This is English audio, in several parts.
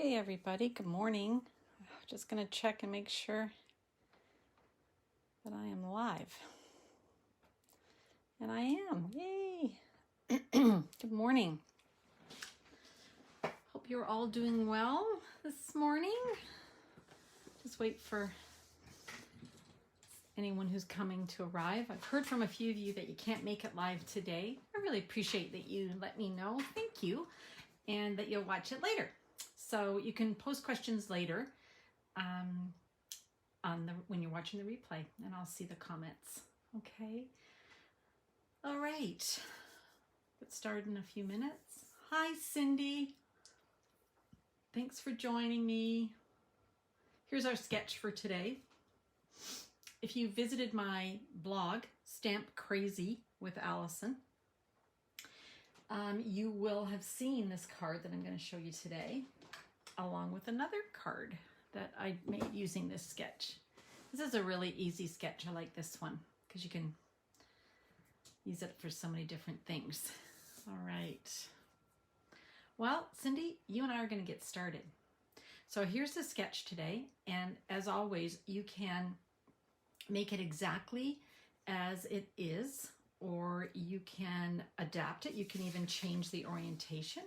Hey everybody, good morning. Just going to check and make sure that I am live. And I am. Yay! Good morning. Hope you're all doing well this morning. Just wait for anyone who's coming to arrive. I've heard from a few of you that you can't make it live today. I really appreciate that you let me know. Thank you. And that you'll watch it later. So you can post questions later when you're watching the replay, and I'll see the comments. Okay. All right. Get started in a few minutes. Hi, Cindy. Thanks for joining me. Here's our sketch for today. If you visited my blog, Stamp Crazy with Allison, you will have seen this card that I'm going to show you today, along with another card that I made using this sketch. This is a really easy sketch. I like this one because you can use it for so many different things. All right. Well, Cindy, you and I are going to get started. So here's the sketch today. And as always, you can make it exactly as it is, or you can adapt it. You can even change the orientation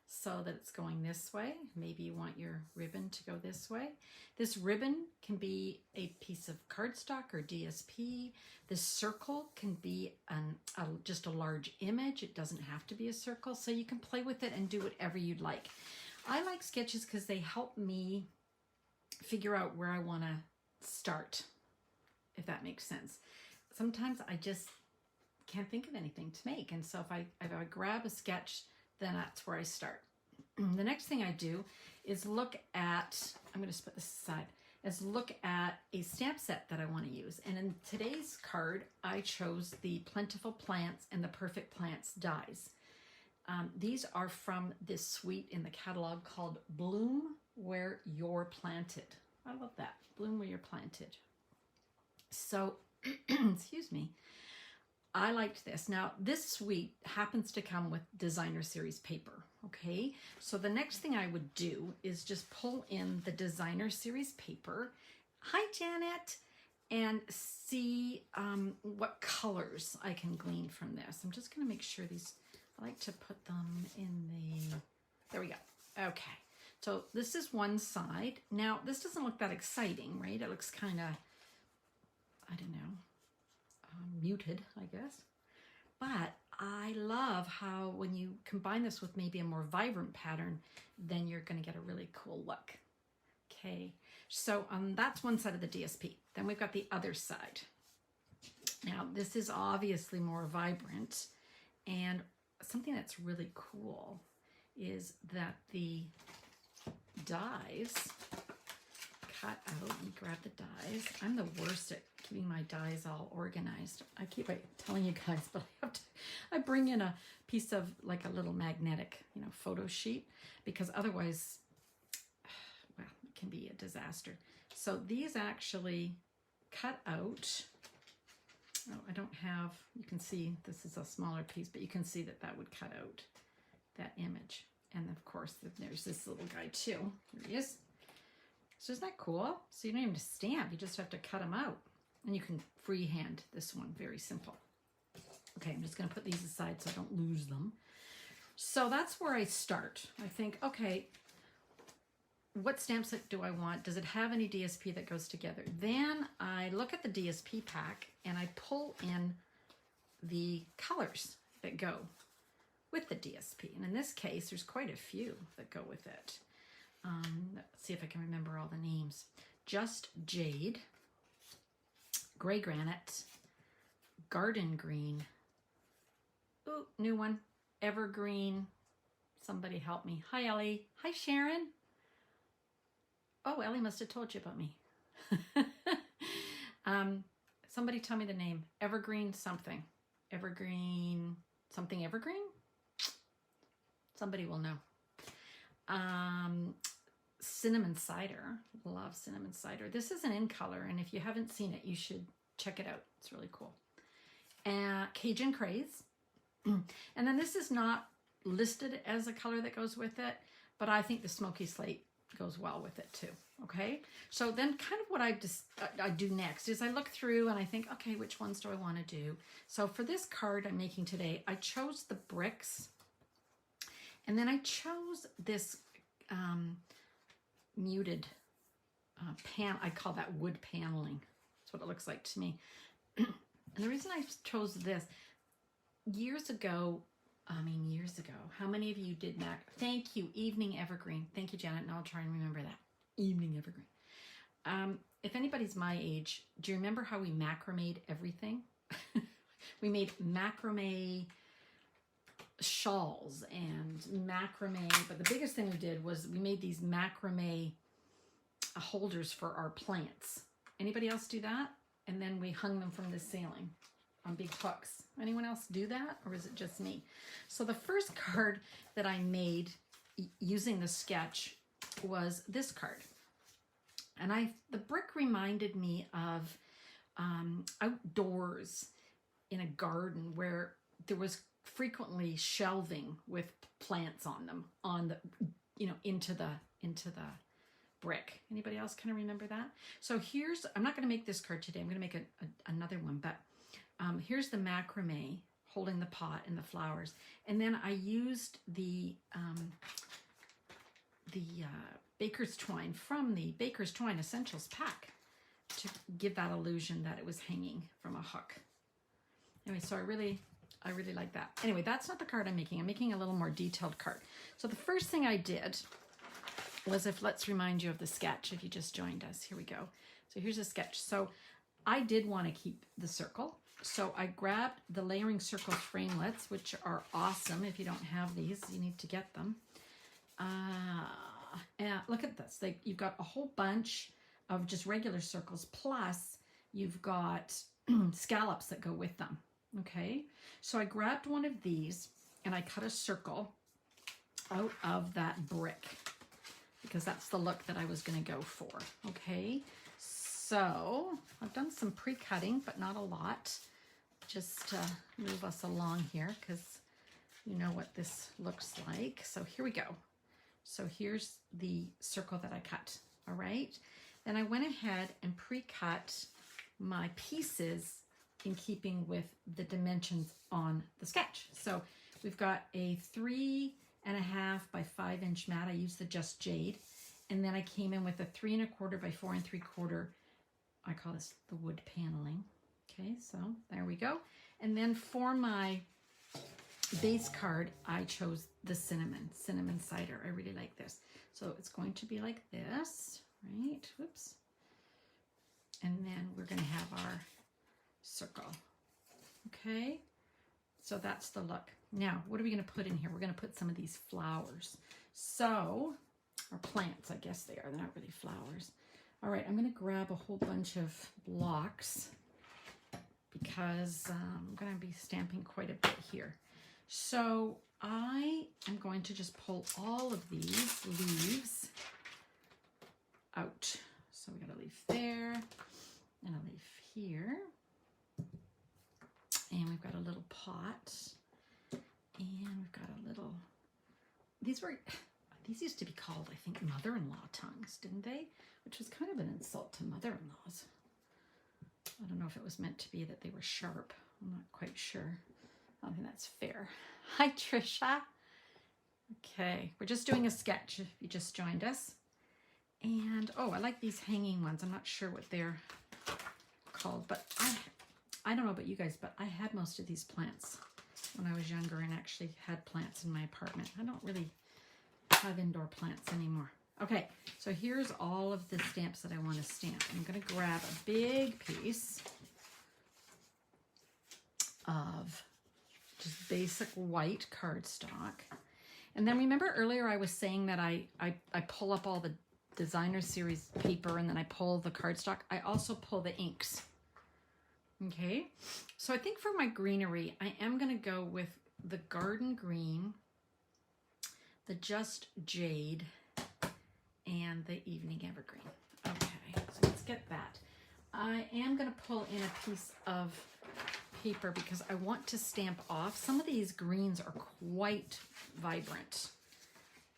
so that it's going this way. Maybe you want your ribbon to go this way. This ribbon can be a piece of cardstock or DSP. This circle can be just a large image. It doesn't have to be a circle, so you can play with it and do whatever you'd like. I like sketches because they help me figure out where I want to start, if that makes sense. Sometimes I just can't think of anything to make, and so if I grab a sketch, then that's where I start. The next thing I do is look at, I'm going to split this aside, is look at a stamp set that I want to use. And in today's card, I chose the Plentiful Plants and the Perfect Plants dies. These are from this suite in the catalog called Bloom Where You're Planted. I love that, Bloom Where You're Planted. So, excuse me. I liked this. Now, this suite happens to come with designer series paper, okay? So the next thing I would do is just pull in the designer series paper. Hi, Janet. And see what colors I can glean from this. I'm just going to make sure these, I like to put them in the, there we go. Okay. So this is one side. Now, this doesn't look that exciting, right? It looks kind of, I don't know, muted, I guess. But I love how when you combine this with maybe a more vibrant pattern, then you're going to get a really cool look. Okay, so that's one side of the DSP. Then we've got the other side. Now, this is obviously more vibrant, and something that's really cool is that the dies cut out. Let me grab the dies. I'm the worst at keeping my dies all organized. I keep telling you guys, but I bring in a piece of like a little magnetic, photo sheet, because otherwise, well, it can be a disaster. So these actually cut out. Oh, I don't have, you can see this is a smaller piece, but you can see that that would cut out that image. And of course, there's this little guy too. Here he is. So isn't that cool? So you don't even have to stamp, you just have to cut them out. And you can freehand this one, very simple. Okay, I'm just gonna put these aside so I don't lose them. So that's where I start. I think, okay, what stamp set do I want? Does it have any DSP that goes together? Then I look at the DSP pack and I pull in the colors that go with the DSP. And in this case, there's quite a few that go with it. Let's see if I can remember all the names. Just Jade, Gray Granite, Garden Green, ooh, new one, Evergreen. Somebody help me. Hi, Ellie. Hi, Sharon. Oh, Ellie must have told you about me. Somebody tell me the name. Evergreen something. Evergreen something evergreen? Somebody will know. Cinnamon Cider. Love Cinnamon Cider. This is an in color, and if you haven't seen it, you should check it out. It's really cool. Cajun Craze. And then this is not listed as a color that goes with it, but I think the Smoky Slate goes well with it too. Okay, so then kind of what I do next is I look through and I think, okay, which ones do I want to do? So for this card I'm making today, I chose the bricks, and then I chose this muted I call that wood paneling. That's what it looks like to me. And the reason I chose this, years ago, how many of you did thank you, Evening Evergreen. Thank you, Janet, and I'll try and remember that. Evening Evergreen. If anybody's my age, do you remember how we macrame'd everything? We made macrame shawls and macrame, but the biggest thing we did was we made these macrame holders for our plants. Anybody else do that? And then we hung them from the ceiling on big hooks. Anyone else do that, or is it just me? So the first card that I made using the sketch was this card. And the brick reminded me of outdoors in a garden where there was frequently shelving with plants on them, into the brick. Anybody else kind of remember that? So I'm not going to make this card today. I'm going to make another one, but here's the macrame holding the pot and the flowers. And then I used the Baker's Twine from the Baker's Twine Essentials pack to give that illusion that it was hanging from a hook. Anyway, so I really like that. Anyway, that's not the card I'm making. I'm making a little more detailed card. So the first thing I did was, let's remind you of the sketch if you just joined us. Here we go. So here's a sketch. So I did want to keep the circle. So I grabbed the layering circle framelits, which are awesome. If you don't have these, you need to get them. And look at this. You've got a whole bunch of just regular circles, plus you've got scallops that go with them. Okay, so I grabbed one of these and I cut a circle out of that brick because that's the look that I was going to go for. Okay, so I've done some pre-cutting, but not a lot, just to move us along here because you know what this looks like. So here we go. So here's the circle that I cut. All right, then I went ahead and pre-cut my pieces in keeping with the dimensions on the sketch. So we've got a 3.5 by 5 inch mat. I used the Just Jade, and then I came in with a 3 1/4 by 4 3/4. I call this the wood paneling. Okay, so there we go. And then for my base card, I chose the cinnamon cider. I really like this. So it's going to be like this, right? Whoops. And then we're going to have our circle. Okay, so that's the look. Now, what are we going to put in here? We're going to put some of these flowers. So, or plants, I guess they are. They're not really flowers. All right, I'm going to grab a whole bunch of blocks because I'm going to be stamping quite a bit here. So I am going to just pull all of these leaves out. So we got a leaf there and a leaf here. And we've got a little pot, and we've got a little, these used to be called, I think, mother-in-law tongues, didn't they? Which was kind of an insult to mother-in-laws. I don't know if it was meant to be that they were sharp. I'm not quite sure. I don't think that's fair. Hi, Trisha. Okay, we're just doing a sketch if you just joined us. And, oh, I like these hanging ones. I'm not sure what they're called, but I don't know about you guys, but I had most of these plants when I was younger and actually had plants in my apartment. I don't really have indoor plants anymore. Okay, so here's all of the stamps that I want to stamp. I'm going to grab a big piece of just basic white cardstock. And then remember earlier I was saying that I pull up all the designer series paper and then I pull the cardstock. I also pull the inks. Okay, so I think for my greenery, I am going to go with the Garden Green, the Just Jade, and the Evening Evergreen. Okay, so let's get that. I am going to pull in a piece of paper because I want to stamp off. Some of these greens are quite vibrant.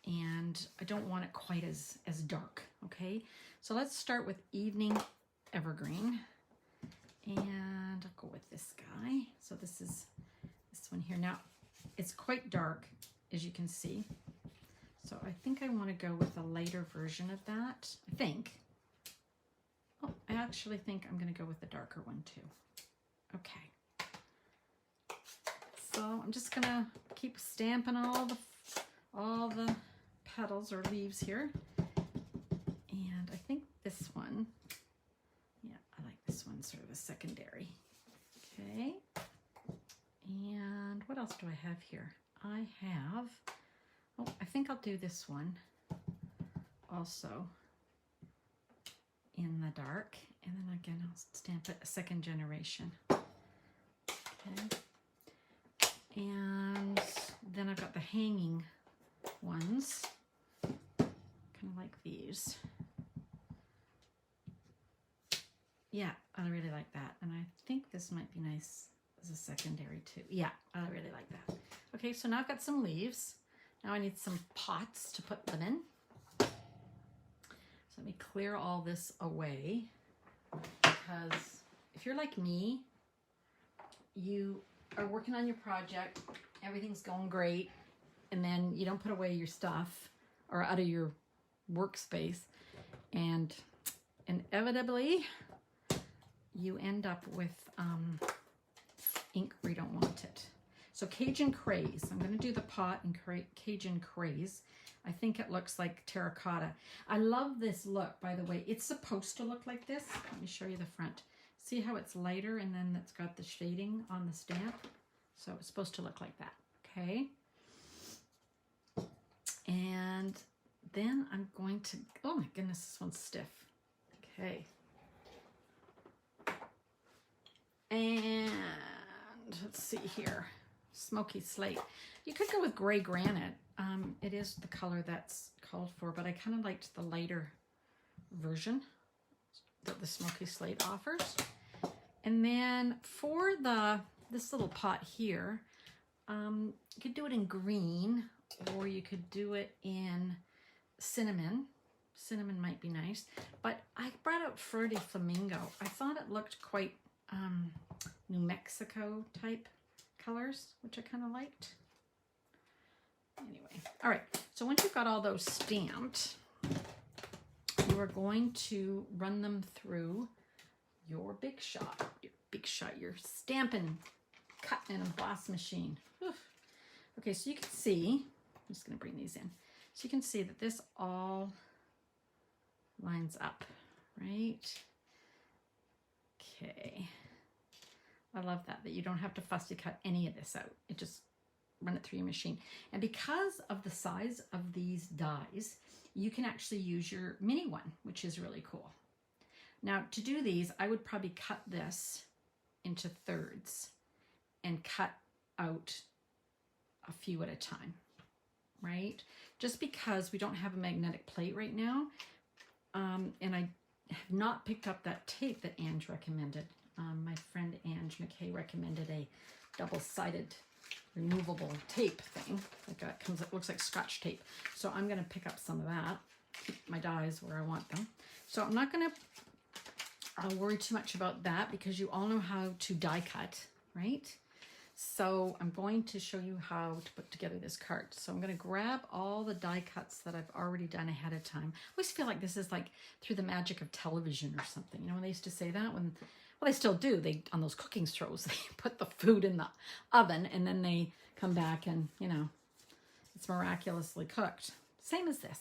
and I don't want it quite as dark, okay? So let's start with Evening Evergreen, and I'll go with this guy. So this is this one here. Now, it's quite dark, as you can see. So I think I want to go with a lighter version of that, I think. Oh, I actually think I'm going to go with the darker one too. Okay. So I'm just going to keep stamping all the petals or leaves here. And I think this one, yeah, I like this one, sort of a secondary. Okay. And what else do I have here? I have, oh, I think I'll do this one also in the dark. And then again, I'll stamp it a second generation. Okay. And then I've got the hanging ones, kind of like these. Yeah, I really like that. And I think this might be nice as a secondary too. Yeah, I really like that. Okay, so now I've got some leaves. Now I need some pots to put them in. So let me clear all this away, because if you're like me, you are working on your project, everything's going great, and then you don't put away your stuff or out of your workspace, and inevitably you end up with ink where you don't want it. So Cajun Craze, I'm going to do the pot in Cajun Craze. I think it looks like terracotta. I love this look, by the way. It's supposed to look like this. Let me show you the front. See how it's lighter and then it's got the shading on the stamp? So it's supposed to look like that, okay? And then I'm going to, oh my goodness, this one's stiff. Okay. And let's see here, smoky slate. You could go with gray granite. It is the color that's called for, but I kind of liked the lighter version that the smoky slate offers. And then for this little pot here, you could do it in green, or you could do it in cinnamon. Cinnamon might be nice, but I brought out Fruity Flamingo. I thought it looked quite New Mexico type colors, which I kind of liked. Anyway, all right, so once you've got all those stamped, you are going to run them through your Big Shot, your Stampin' Cut and Emboss machine. Oof. Okay, so you can see, I'm just going to bring these in, so you can see that this all lines up, right? Okay. I love that you don't have to fussy cut any of this out. It just run it through your machine. And because of the size of these dies, you can actually use your mini one, which is really cool. Now to do these, I would probably cut this into thirds and cut out a few at a time, right? Just because we don't have a magnetic plate right now. And I have not picked up that tape that Ange recommended. My friend Ange McKay recommended a double-sided removable tape thing. It looks like Scotch tape. So I'm going to pick up some of that, keep my dies where I want them. So I'm not going to worry too much about that, because you all know how to die cut, right? So I'm going to show you how to put together this card. So I'm going to grab all the die cuts that I've already done ahead of time. I always feel like this is like through the magic of television or something. You know, when they used to say that, when, well, they still do. They, on those cooking shows, they put the food in the oven and then they come back and, you know, it's miraculously cooked. Same as this,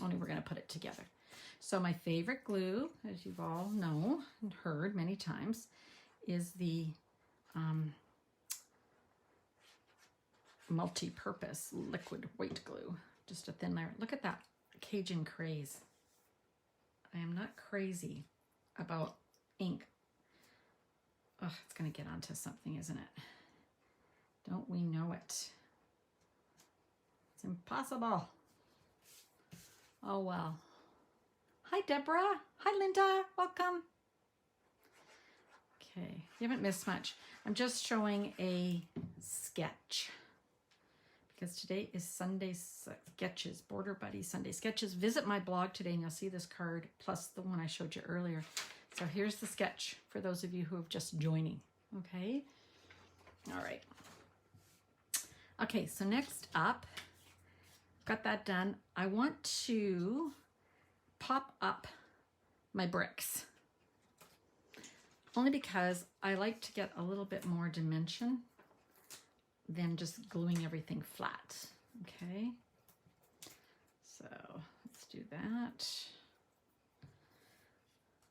only we're going to put it together. So my favorite glue, as you've all know and heard many times, is the multi-purpose liquid white glue, just a thin layer. Look at that Cajun Craze. I am not crazy about ink. Oh, it's going to get onto something, isn't it? Don't we know it? It's impossible. Oh, well. Hi, Deborah. Hi, Linda. Welcome. Okay, you haven't missed much. I'm just showing a sketch, because today is Sunday Sketches, Border Buddy Sunday Sketches. Visit my blog today and you'll see this card plus the one I showed you earlier. So here's the sketch for those of you who have just joining, okay? All right. Okay, so next up, got that done. I want to pop up my bricks. Only because I like to get a little bit more dimension than just gluing everything flat, okay? So let's do that.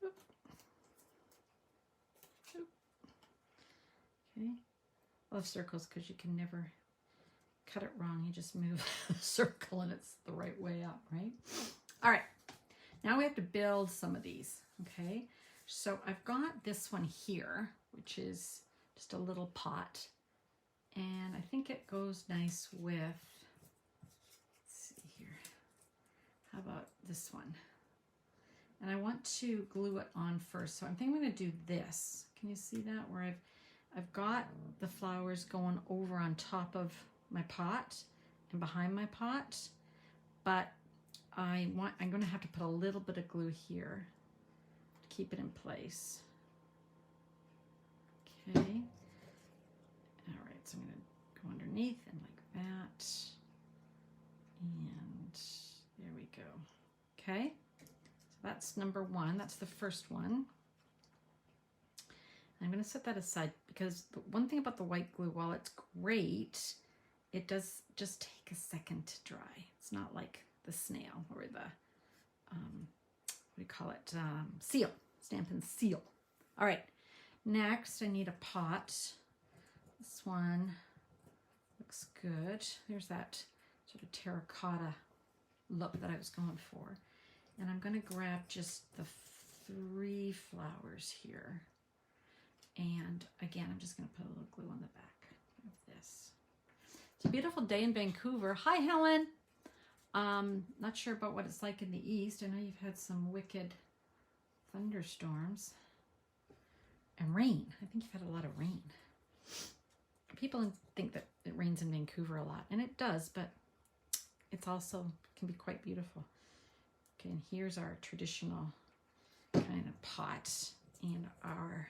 Oop. Oop. Okay, I love circles because you can never cut it wrong. You just move the circle and it's the right way up, right? All right, now we have to build some of these, okay? So I've got this one here, which is just a little pot. And I think it goes nice with, let's see here, how about this one? And I want to glue it on first. So I think I'm gonna do this. Can you see that? Where I've got the flowers going over on top of my pot and behind my pot, but I'm gonna have to put a little bit of glue here to keep it in place. Okay. All right, so I'm gonna go underneath and like that. And there we go. Okay, so that's number one, that's the first one. I'm gonna set that aside because the one thing about the white glue, while it's great, it does just take a second to dry. It's not like the snail or the, what do you call it? Seal, Stampin' Seal. All right, next I need a pot. This one looks good. There's that sort of terracotta look that I was going for. And I'm gonna grab just the 3 flowers here. And again, I'm just gonna put a little glue on the back of this. It's a beautiful day in Vancouver. Hi, Helen. Not sure about what it's like in the east. I know you've had some wicked thunderstorms and rain. I think you've had a lot of rain. People think that it rains in Vancouver a lot, and it does, but it's also can be quite beautiful. Okay, and here's our traditional kind of pot and our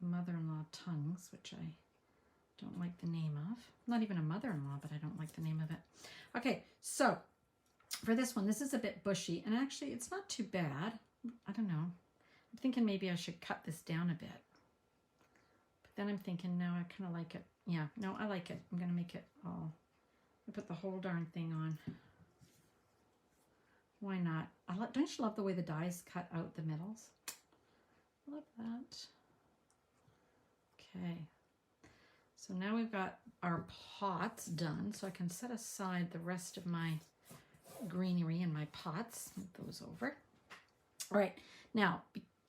mother-in-law tongues, which I don't like the name of. Not even a mother-in-law, but I don't like the name of it. Okay, so for this one, this is a bit bushy, and actually it's not too bad. I don't know. I'm thinking maybe I should cut this down a bit. But then I'm thinking, no, I kind of like it. Yeah, no, I like it. I'm going to make it all, I put the whole darn thing on. Why not? Don't you love the way the dies cut out the middles? Love that. Okay. So now we've got our pots done, so I can set aside the rest of my greenery in my pots. Move those over. All right, now,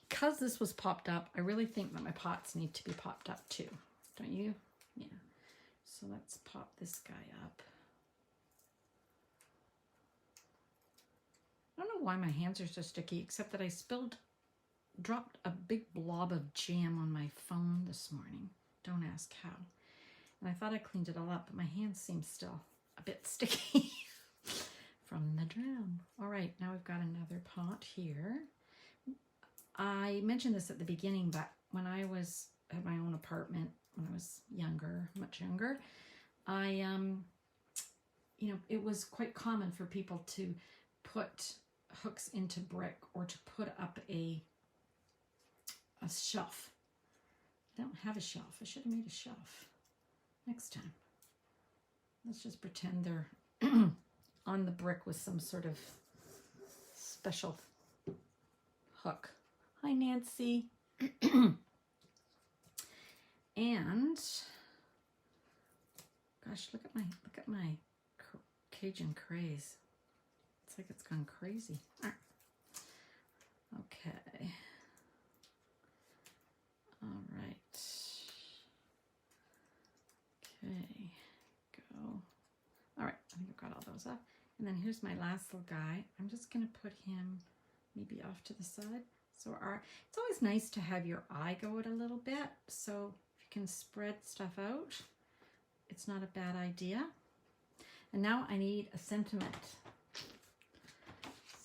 because this was popped up, I really think that my pots need to be popped up too. Don't you? Yeah. So let's pop this guy up. I don't know why my hands are so sticky, except that I dropped a big blob of jam on my phone this morning. Don't ask how. And I thought I cleaned it all up, but my hands seem still a bit sticky from the jam. All right, now we've got another pot here. I mentioned this at the beginning, but when I was at my own apartment, when I was younger, much younger, you know, it was quite common for people to put hooks into brick or to put up a shelf. I don't have a shelf. I should have made a shelf next time. Let's just pretend they're on the brick with some sort of special hook. Hi, Nancy. And gosh, look at my Cajun craze. It's like it's gone crazy. Okay. All right. Okay, go. All right, I think I've got all those up. And then here's my last little guy. I'm just gonna put him maybe off to the side. So it's always nice to have your eye go out a little bit. So if you can spread stuff out, it's not a bad idea. And now I need a sentiment.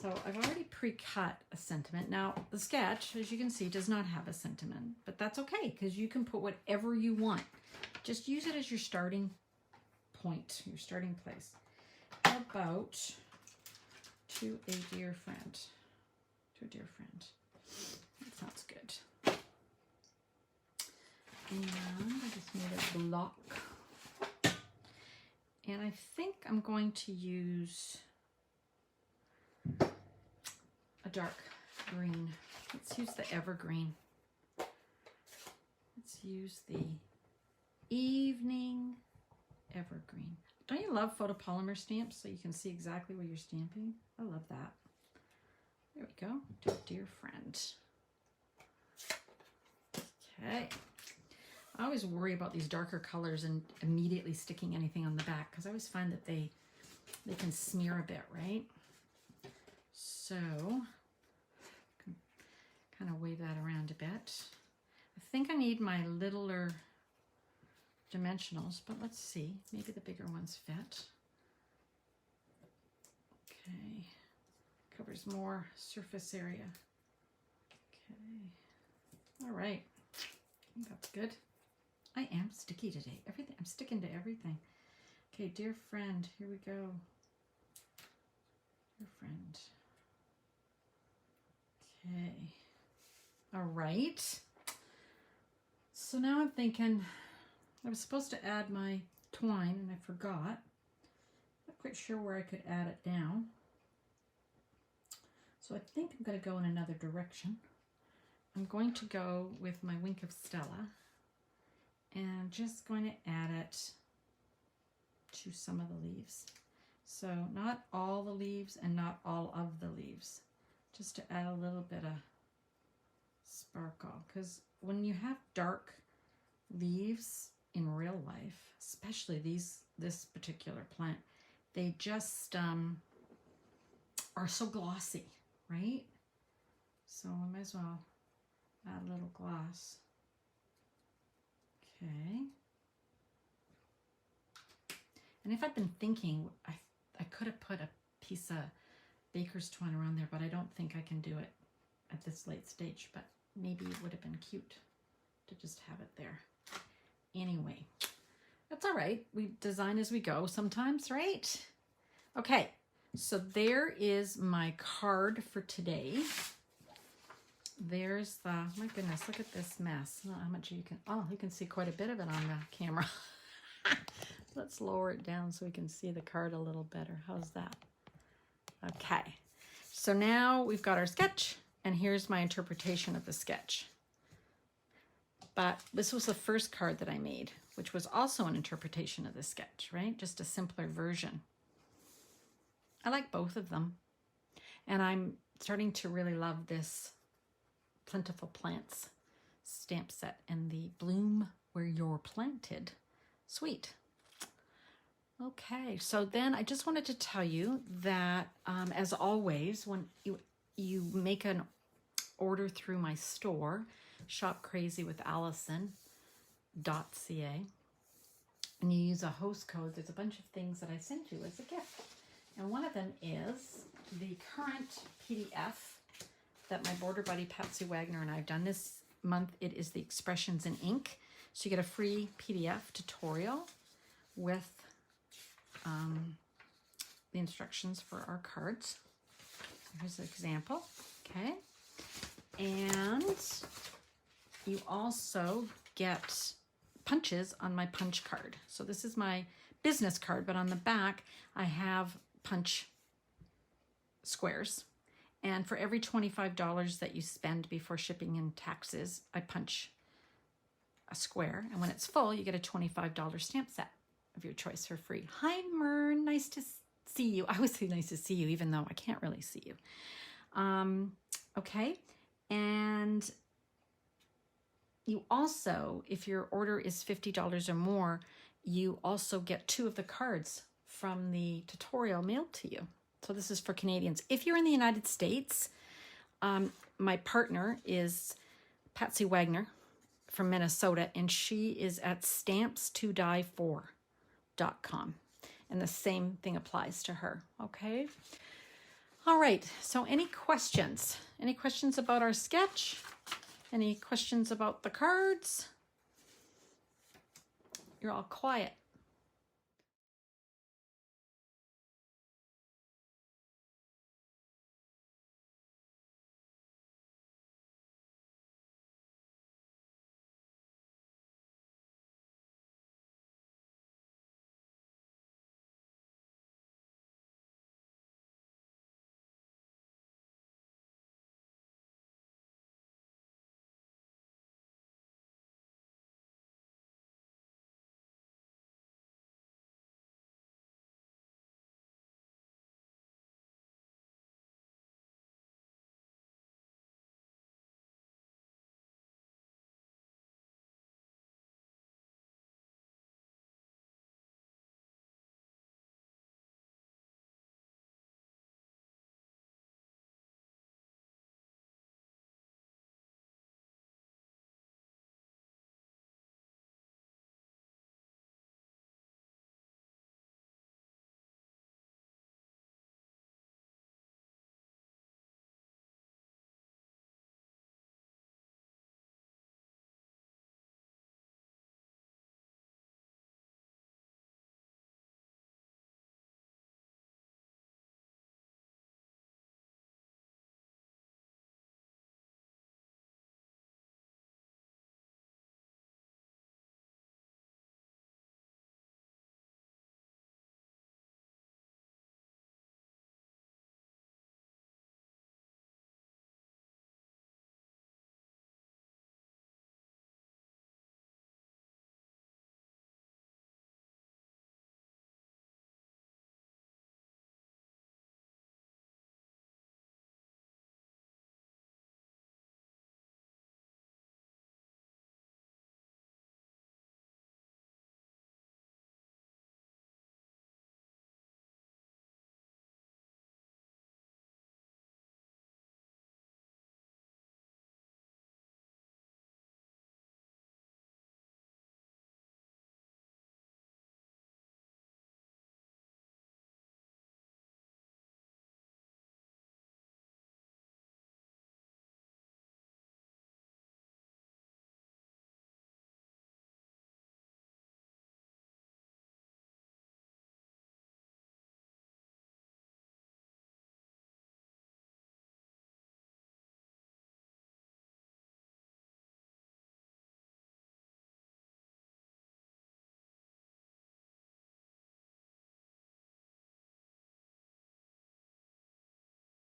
So I've already pre-cut a sentiment. Now the sketch, as you can see, does not have a sentiment, but that's okay because you can put whatever you want. Just use it as your starting point, your starting place. How about to a dear friend? To a dear friend. That sounds good. And I just need a block. And I think I'm going to use a dark green. Let's use the evergreen. Let's use the evening evergreen. Don't you love photopolymer stamps so you can see exactly where you're stamping? I love that. There we go. To a dear friend. Okay. I always worry about these darker colors and immediately sticking anything on the back because I always find that they can smear a bit, right? So, kind of wave that around a bit. I think I need my littler dimensionals, but let's see. Maybe the bigger ones fit. Okay. Covers more surface area. Okay. All right. I think that's good. I am sticky today. Everything. I'm sticking to everything. Okay, dear friend. Here we go. Dear friend. Okay. All right. So now I'm thinking I was supposed to add my twine and I forgot. Not quite sure where I could add it now. So I think I'm going to go in another direction. I'm going to go with my Wink of Stella and just going to add it to some of the leaves. So not all the leaves and not all of the leaves, just to add a little bit of sparkle. Because when you have dark leaves in real life, especially this particular plant, they just are so glossy, right? So I might as well add a little gloss. Okay. And if I'd been thinking, I could have put a piece of baker's twine around there, but I don't think I can do it at this late stage, but maybe it would have been cute to just have it there. Anyway, that's all right. We design as we go sometimes, right? Okay, so there is my card for today. There's the, my goodness, look at this mess. I don't know how much you can, oh, you can see quite a bit of it on the camera. Let's lower it down so we can see the card a little better. How's that? Okay, so now we've got our sketch, and here's my interpretation of the sketch. But this was the first card that I made, which was also an interpretation of the sketch, right? Just a simpler version. I like both of them. And I'm starting to really love this Plentiful Plants stamp set and the Bloom Where You're Planted suite. Okay, so then I just wanted to tell you that, as always, when you make an order through my store, shopcrazywithallison.ca, and you use a host code, there's a bunch of things that I send you as a gift. And one of them is the current PDF that my border buddy Patsy Wagner and I have done this month. It is the Expressions in Ink. So you get a free PDF tutorial with the instructions for our cards. Here's an example, okay? And you also get punches on my punch card. So this is my business card, but on the back I have punch squares. And for every $25 that you spend before shipping and taxes, I punch a square. And when it's full, you get a $25 stamp set of your choice for free. Hi, Mern. Nice to see you. I always say nice to see you, even though I can't really see you. Okay. And you also, if your order is $50 or more, you also get 2 of the cards from the tutorial mailed to you. So this is for Canadians. If you're in the United States, my partner is Patsy Wagner from Minnesota, and she is at stamps2diefor.com. And the same thing applies to her, okay? All right, so any questions? Any questions about our sketch? Any questions about the cards? You're all quiet.